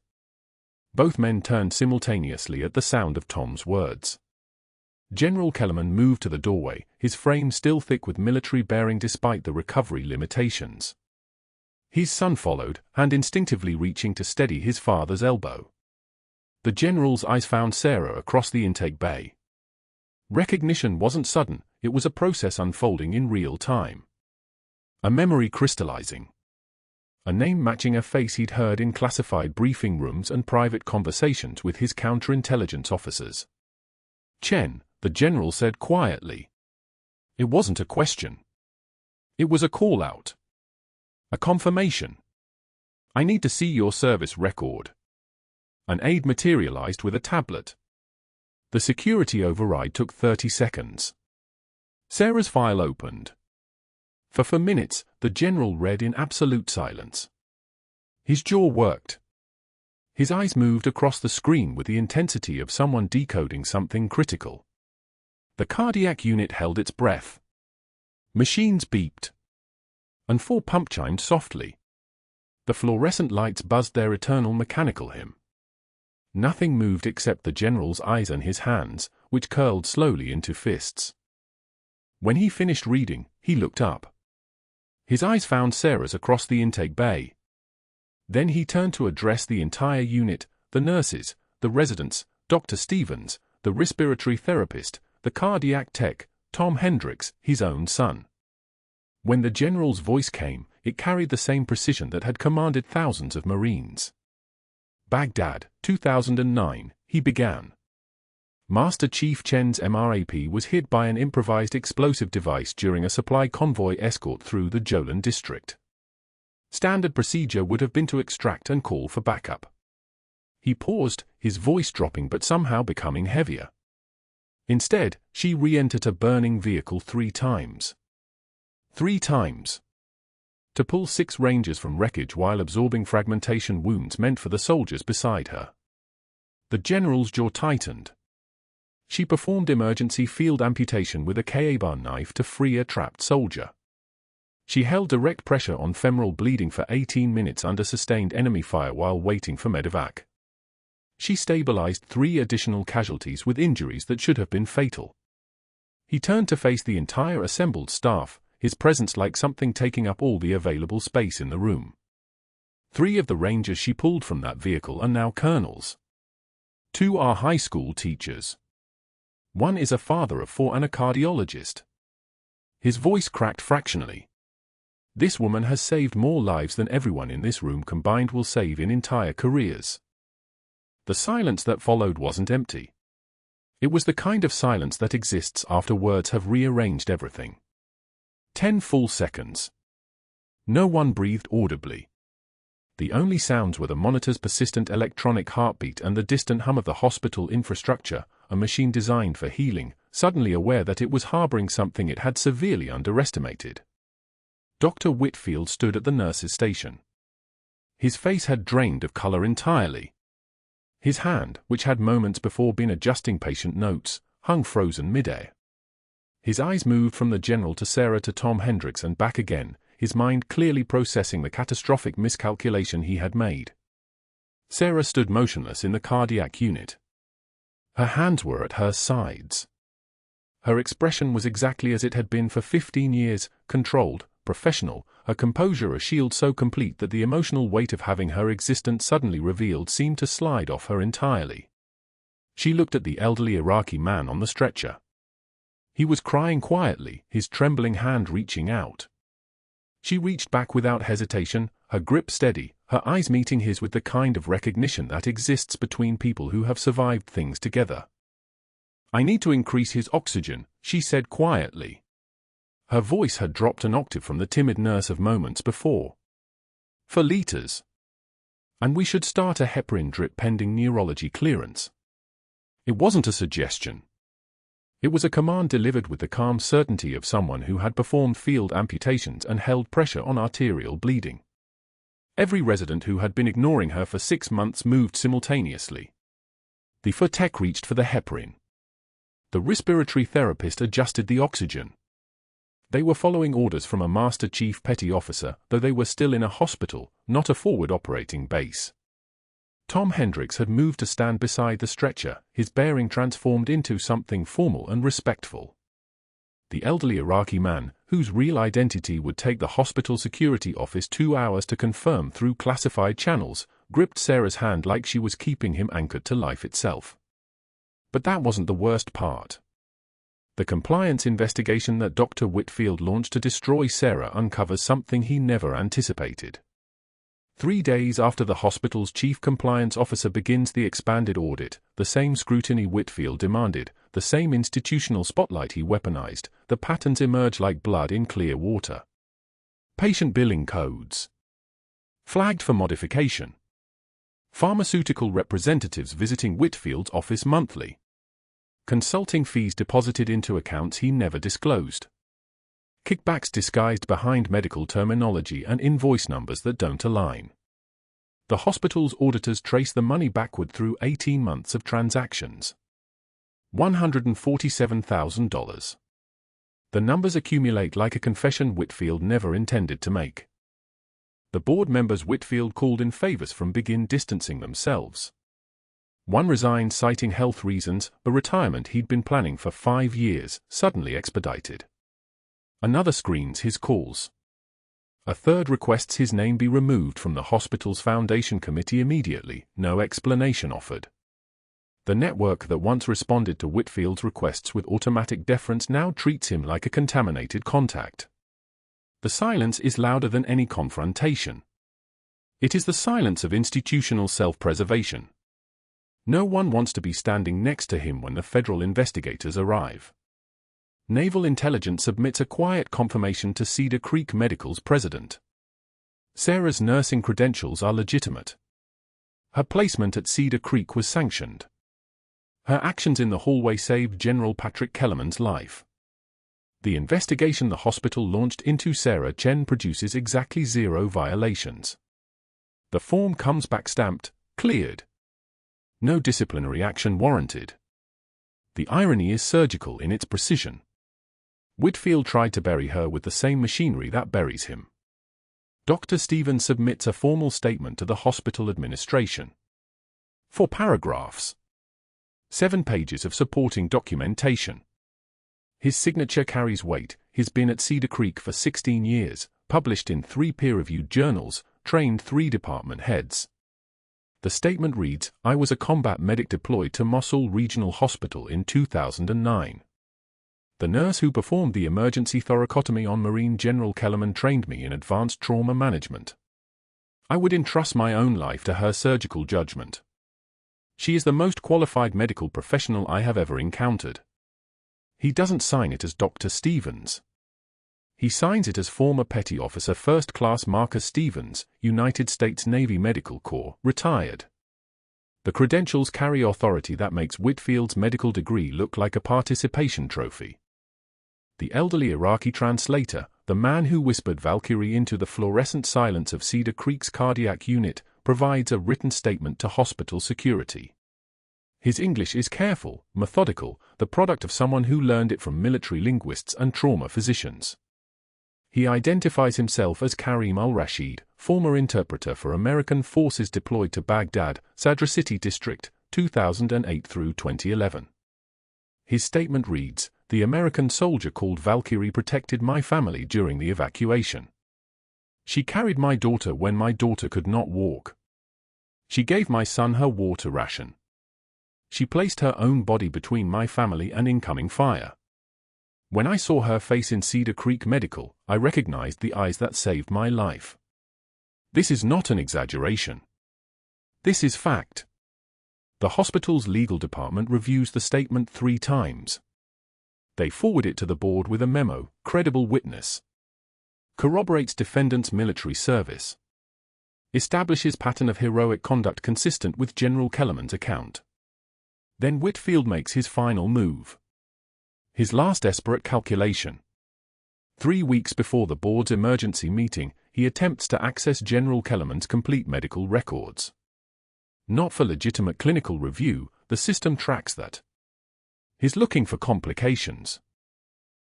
Both men turned simultaneously at the sound of Tom's words. General Kellerman moved to the doorway, his frame still thick with military bearing despite the recovery limitations. His son followed, hand instinctively reaching to steady his father's elbow. The general's eyes found Sarah across the intake bay. Recognition wasn't sudden, it was a process unfolding in real time. A memory crystallizing. A name matching a face he'd heard in classified briefing rooms and private conversations with his counterintelligence officers. "Chen," the general said quietly. It wasn't a question. It was a call-out. A confirmation. "I need to see your service record." An aide materialized with a tablet. The security override took 30 seconds. Sarah's file opened. For minutes, the general read in absolute silence. His jaw worked. His eyes moved across the screen with the intensity of someone decoding something critical. The cardiac unit held its breath. Machines beeped. And 4 pump chimed softly. The fluorescent lights buzzed their eternal mechanical hymn. Nothing moved except the general's eyes and his hands, which curled slowly into fists. When he finished reading, he looked up. His eyes found Sarah's across the intake bay. Then he turned to address the entire unit, the nurses, the residents, Dr. Stevens, the respiratory therapist, the cardiac tech, Tom Hendricks, his own son. When the general's voice came, it carried the same precision that had commanded thousands of Marines. "Baghdad, 2009, he began. Master Chief Chen's MRAP was hit by an improvised explosive device during a supply convoy escort through the Jolan district. Standard procedure would have been to extract and call for backup." He paused, his voice dropping but somehow becoming heavier. Instead, she re-entered a burning vehicle 3 times. 3 times. To pull 6 Rangers from wreckage while absorbing fragmentation wounds meant for the soldiers beside her. The general's jaw tightened. She performed emergency field amputation with a Ka-bar knife to free a trapped soldier. She held direct pressure on femoral bleeding for 18 minutes under sustained enemy fire while waiting for medevac. She stabilized 3 additional casualties with injuries that should have been fatal. He turned to face the entire assembled staff, his presence like something taking up all the available space in the room. 3 of the rangers she pulled from that vehicle are now colonels. 2 are high school teachers. 1 is a father of 4 and a cardiologist. His voice cracked fractionally. This woman has saved more lives than everyone in this room combined will save in entire careers. The silence that followed wasn't empty. It was the kind of silence that exists after words have rearranged everything. 10 full seconds. No one breathed audibly. The only sounds were the monitor's persistent electronic heartbeat and the distant hum of the hospital infrastructure, a machine designed for healing, suddenly aware that it was harboring something it had severely underestimated. Dr. Whitfield stood at the nurse's station. His face had drained of color entirely. His hand, which had moments before been adjusting patient notes, hung frozen midair. His eyes moved from the general to Sarah to Tom Hendricks and back again, his mind clearly processing the catastrophic miscalculation he had made. Sarah stood motionless in the cardiac unit. Her hands were at her sides. Her expression was exactly as it had been for 15 years, controlled, professional, her composure a shield so complete that the emotional weight of having her existence suddenly revealed seemed to slide off her entirely. She looked at the elderly Iraqi man on the stretcher. He was crying quietly, his trembling hand reaching out. She reached back without hesitation, her grip steady, her eyes meeting his with the kind of recognition that exists between people who have survived things together. "I need to increase his oxygen," she said quietly. Her voice had dropped an octave from the timid nurse of moments before. "For liters. And we should start a heparin drip pending neurology clearance." It wasn't a suggestion. It was a command delivered with the calm certainty of someone who had performed field amputations and held pressure on arterial bleeding. Every resident who had been ignoring her for 6 months moved simultaneously. The foot tech reached for the heparin. The respiratory therapist adjusted the oxygen. They were following orders from a Master Chief Petty Officer, though they were still in a hospital, not a forward operating base. Tom Hendricks had moved to stand beside the stretcher, his bearing transformed into something formal and respectful. The elderly Iraqi man, whose real identity would take the hospital security office 2 hours to confirm through classified channels, gripped Sarah's hand like she was keeping him anchored to life itself. But that wasn't the worst part. The compliance investigation that Dr. Whitfield launched to destroy Sarah uncovers something he never anticipated. 3 days after the hospital's chief compliance officer begins the expanded audit, the same scrutiny Whitfield demanded, the same institutional spotlight he weaponized, the patterns emerge like blood in clear water. Patient billing codes flagged for modification. Pharmaceutical representatives visiting Whitfield's office monthly. Consulting fees deposited into accounts he never disclosed. Kickbacks disguised behind medical terminology and invoice numbers that don't align. The hospital's auditors trace the money backward through 18 months of transactions. $147,000. The numbers accumulate like a confession Whitfield never intended to make. The board members Whitfield called in favors from begin distancing themselves. One resigned citing health reasons, a retirement he'd been planning for 5 years, suddenly expedited. Another screens his calls. A third requests his name be removed from the hospital's foundation committee immediately, no explanation offered. The network that once responded to Whitfield's requests with automatic deference now treats him like a contaminated contact. The silence is louder than any confrontation. It is the silence of institutional self-preservation. No one wants to be standing next to him when the federal investigators arrive. Naval Intelligence submits a quiet confirmation to Cedar Creek Medical's president. Sarah's nursing credentials are legitimate. Her placement at Cedar Creek was sanctioned. Her actions in the hallway saved General Patrick Kellerman's life. The investigation the hospital launched into Sarah Chen produces exactly 0 violations. The form comes back stamped, cleared. No disciplinary action warranted. The irony is surgical in its precision. Whitfield tried to bury her with the same machinery that buries him. Dr. Stevens submits a formal statement to the hospital administration. 4 paragraphs. 7 pages of supporting documentation. His signature carries weight. He's been at Cedar Creek for 16 years, published in 3 peer-reviewed journals, trained 3 department heads. The statement reads, "I was a combat medic deployed to Mosul Regional Hospital in 2009. The nurse who performed the emergency thoracotomy on Marine General Kellerman trained me in advanced trauma management. I would entrust my own life to her surgical judgment. She is the most qualified medical professional I have ever encountered." He doesn't sign it as Dr. Stevens. He signs it as former Petty Officer First Class Marcus Stevens, United States Navy Medical Corps, retired. The credentials carry authority that makes Whitfield's medical degree look like a participation trophy. The elderly Iraqi translator, the man who whispered Valkyrie into the fluorescent silence of Cedar Creek's cardiac unit, provides a written statement to hospital security. His English is careful, methodical, the product of someone who learned it from military linguists and trauma physicians. He identifies himself as Karim al-Rashid, former interpreter for American forces deployed to Baghdad, Sadr City District, 2008 through 2011. His statement reads, "The American soldier called Valkyrie protected my family during the evacuation. She carried my daughter when my daughter could not walk. She gave my son her water ration. She placed her own body between my family and incoming fire. When I saw her face in Cedar Creek Medical, I recognized the eyes that saved my life." This is not an exaggeration. This is fact. The hospital's legal department reviews the statement 3 times. They forward it to the board with a memo, credible witness. Corroborates defendant's military service. Establishes pattern of heroic conduct consistent with General Kellerman's account. Then Whitfield makes his final move. His last desperate calculation. 3 weeks before the board's emergency meeting, he attempts to access General Kellerman's complete medical records. Not for legitimate clinical review, the system tracks that. He's looking for complications.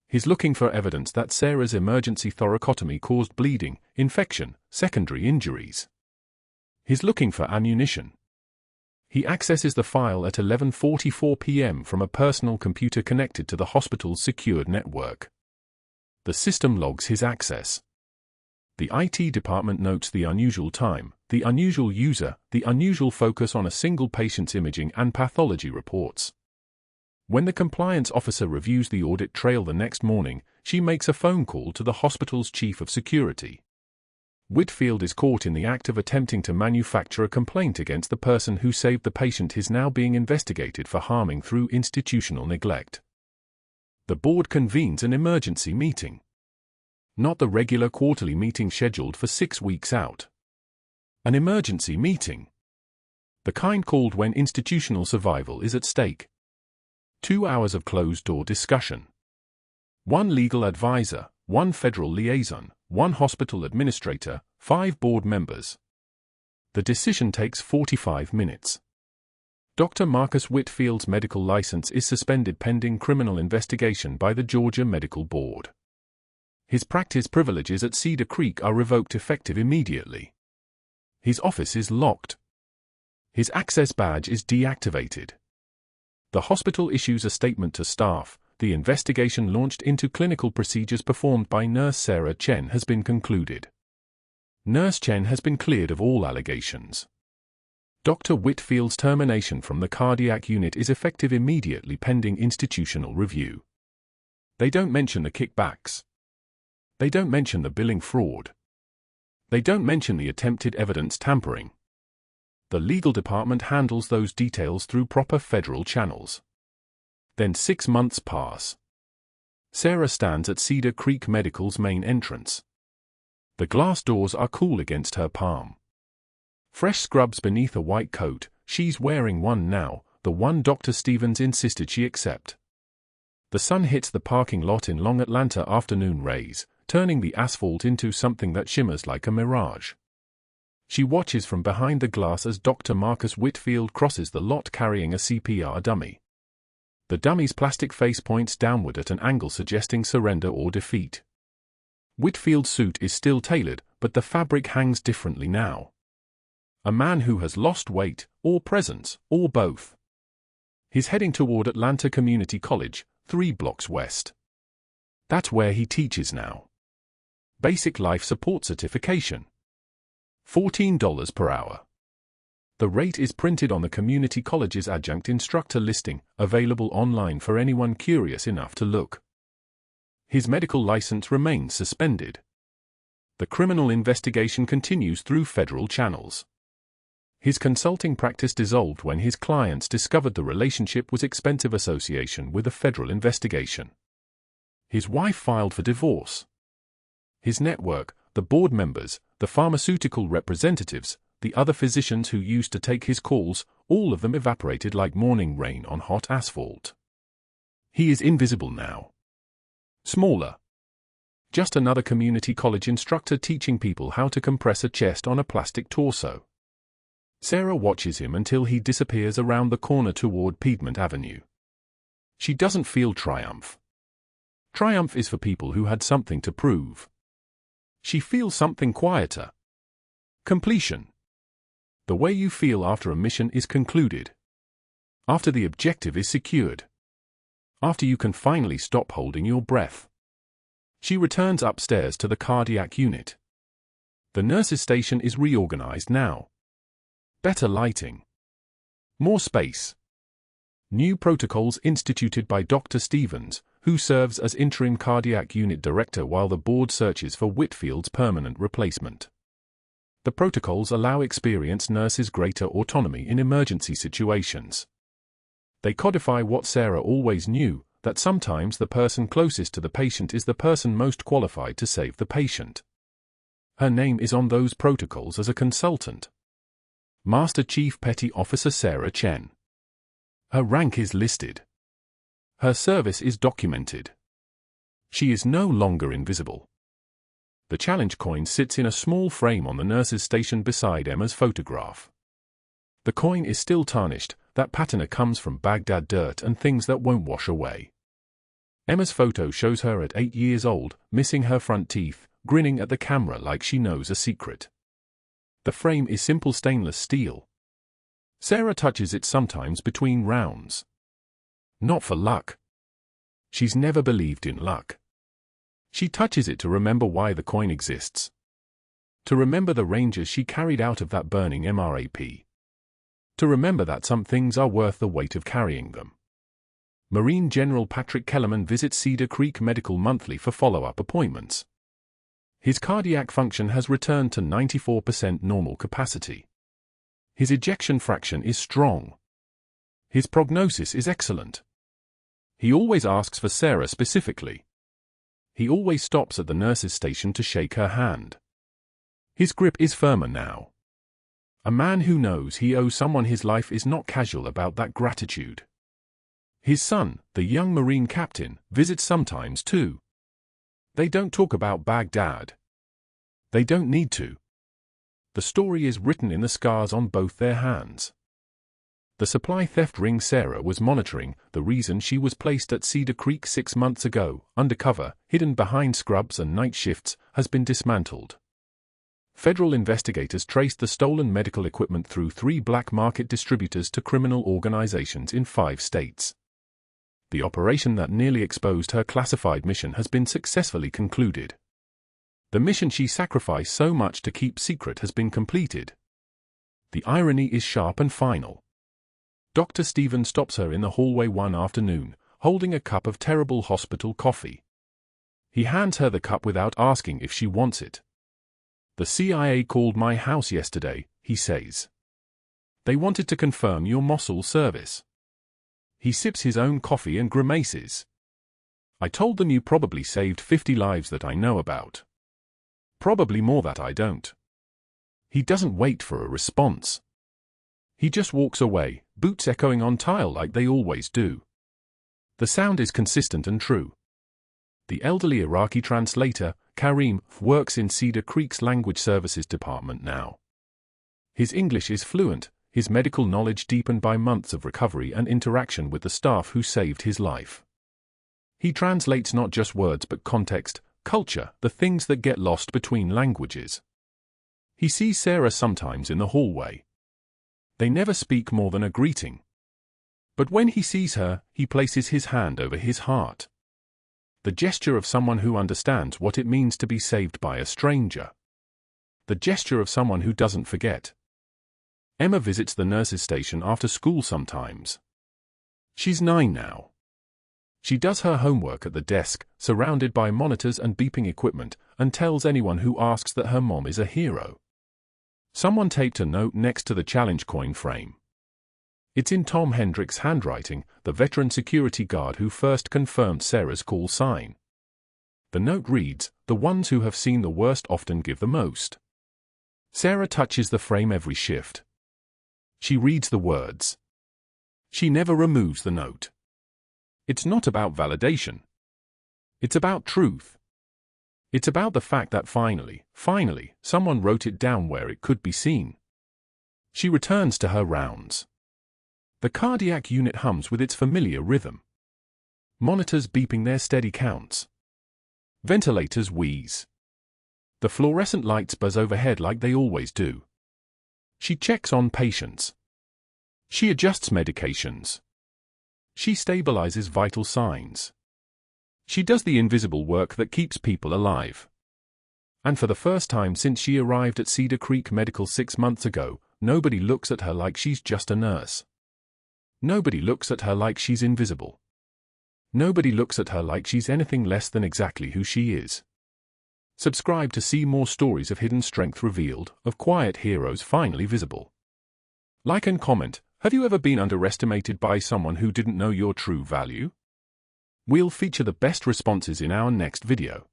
He's looking for evidence that Sarah's emergency thoracotomy caused bleeding, infection, secondary injuries. He's looking for ammunition. He accesses the file at 11:44 p.m. from a personal computer connected to the hospital's secured network. The system logs his access. The IT department notes the unusual time, the unusual user, the unusual focus on a single patient's imaging and pathology reports. When the compliance officer reviews the audit trail the next morning, she makes a phone call to the hospital's chief of security. Whitfield is caught in the act of attempting to manufacture a complaint against the person who saved the patient. He is now being investigated for harming through institutional neglect. The board convenes an emergency meeting. Not the regular quarterly meeting scheduled for 6 weeks out. An emergency meeting. The kind called when institutional survival is at stake. 2 hours of closed-door discussion. 1 legal advisor, 1 federal liaison, 1 hospital administrator, 5 board members. The decision takes 45 minutes. Dr. Marcus Whitfield's medical license is suspended pending criminal investigation by the Georgia Medical Board. His practice privileges at Cedar Creek are revoked effective immediately. His office is locked. His access badge is deactivated. The hospital issues a statement to staff. The investigation launched into clinical procedures performed by Nurse Sarah Chen has been concluded. Nurse Chen has been cleared of all allegations. Dr. Whitfield's termination from the cardiac unit is effective immediately pending institutional review. They don't mention the kickbacks. They don't mention the billing fraud. They don't mention the attempted evidence tampering. The legal department handles those details through proper federal channels. Then 6 months pass. Sarah stands at Cedar Creek Medical's main entrance. The glass doors are cool against her palm. Fresh scrubs beneath a white coat, she's wearing one now, the one Dr. Stevens insisted she accept. The sun hits the parking lot in long Atlanta afternoon rays, turning the asphalt into something that shimmers like a mirage. She watches from behind the glass as Dr. Marcus Whitfield crosses the lot carrying a CPR dummy. The dummy's plastic face points downward at an angle suggesting surrender or defeat. Whitfield's suit is still tailored, but the fabric hangs differently now. A man who has lost weight, or presence, or both. He's heading toward Atlanta Community College, 3 blocks west. That's where he teaches now. Basic life support certification. $14 per hour. The rate is printed on the community college's adjunct instructor listing, available online for anyone curious enough to look. His medical license remains suspended. The criminal investigation continues through federal channels. His consulting practice dissolved when his clients discovered the relationship was expensive association with a federal investigation. His wife filed for divorce. His network, the board members, the pharmaceutical representatives, the other physicians who used to take his calls, all of them evaporated like morning rain on hot asphalt. He is invisible now. Smaller. Just another community college instructor teaching people how to compress a chest on a plastic torso. Sarah watches him until he disappears around the corner toward Piedmont Avenue. She doesn't feel triumph. Triumph is for people who had something to prove. She feels something quieter. Completion. The way you feel after a mission is concluded. After the objective is secured. After you can finally stop holding your breath. She returns upstairs to the cardiac unit. The nurse's station is reorganized now. Better lighting. More space. New protocols instituted by Dr. Stevens, who serves as interim cardiac unit director while the board searches for Whitfield's permanent replacement. The protocols allow experienced nurses greater autonomy in emergency situations. They codify what Sarah always knew, that sometimes the person closest to the patient is the person most qualified to save the patient. Her name is on those protocols as a consultant. Master Chief Petty Officer Sarah Chen. Her rank is listed. Her service is documented. She is no longer invisible. The challenge coin sits in a small frame on the nurse's station beside Emma's photograph. The coin is still tarnished, that patina comes from Baghdad dirt and things that won't wash away. Emma's photo shows her at 8 years old, missing her front teeth, grinning at the camera like she knows a secret. The frame is simple stainless steel. Sarah touches it sometimes between rounds. Not for luck. She's never believed in luck. She touches it to remember why the coin exists. To remember the rangers she carried out of that burning MRAP. To remember that some things are worth the weight of carrying them. Marine General Patrick Kellerman visits Cedar Creek Medical monthly for follow-up appointments. His cardiac function has returned to 94% normal capacity. His ejection fraction is strong. His prognosis is excellent. He always asks for Sarah specifically. He always stops at the nurse's station to shake her hand. His grip is firmer now. A man who knows he owes someone his life is not casual about that gratitude. His son, the young Marine captain, visits sometimes too. They don't talk about Baghdad. They don't need to. The story is written in the scars on both their hands. The supply theft ring Sarah was monitoring, the reason she was placed at Cedar Creek 6 months ago, undercover, hidden behind scrubs and night shifts, has been dismantled. Federal investigators traced the stolen medical equipment through 3 black market distributors to criminal organizations in 5 states. The operation that nearly exposed her classified mission has been successfully concluded. The mission she sacrificed so much to keep secret has been completed. The irony is sharp and final. Dr. Stevens stops her in the hallway one afternoon, holding a cup of terrible hospital coffee. He hands her the cup without asking if she wants it. "The CIA called my house yesterday," he says. "They wanted to confirm your Mosul service." He sips his own coffee and grimaces. "I told them you probably saved 50 lives that I know about. Probably more that I don't." He doesn't wait for a response. He just walks away, boots echoing on tile like they always do. The sound is consistent and true. The elderly Iraqi translator, Karim, works in Cedar Creek's Language Services Department now. His English is fluent, his medical knowledge deepened by months of recovery and interaction with the staff who saved his life. He translates not just words but context, culture, the things that get lost between languages. He sees Sarah sometimes in the hallway. They never speak more than a greeting. But when he sees her, he places his hand over his heart. The gesture of someone who understands what it means to be saved by a stranger. the gesture of someone who doesn't forget. Emma visits the nurse's station after school sometimes. She's 9 now. She does her homework at the desk, surrounded by monitors and beeping equipment, and tells anyone who asks that her mom is a hero. Someone taped a note next to the challenge coin frame. It's in Tom Hendrick's handwriting, the veteran security guard who first confirmed Sarah's call sign. The note reads, "The ones who have seen the worst often give the most." Sarah touches the frame every shift. She reads the words. She never removes the note. It's not about validation. It's about truth. It's about the fact that finally, someone wrote it down where it could be seen. She returns to her rounds. The cardiac unit hums with its familiar rhythm. Monitors beeping their steady counts. Ventilators wheeze. The fluorescent lights buzz overhead like they always do. She checks on patients. She adjusts medications. She stabilizes vital signs. She does the invisible work that keeps people alive. And for the first time since she arrived at Cedar Creek Medical 6 months ago, nobody looks at her like she's just a nurse. Nobody looks at her like she's invisible. Nobody looks at her like she's anything less than exactly who she is. Subscribe to see more stories of hidden strength revealed, of quiet heroes finally visible. Like and comment. Have you ever been underestimated by someone who didn't know your true value? We'll feature the best responses in our next video.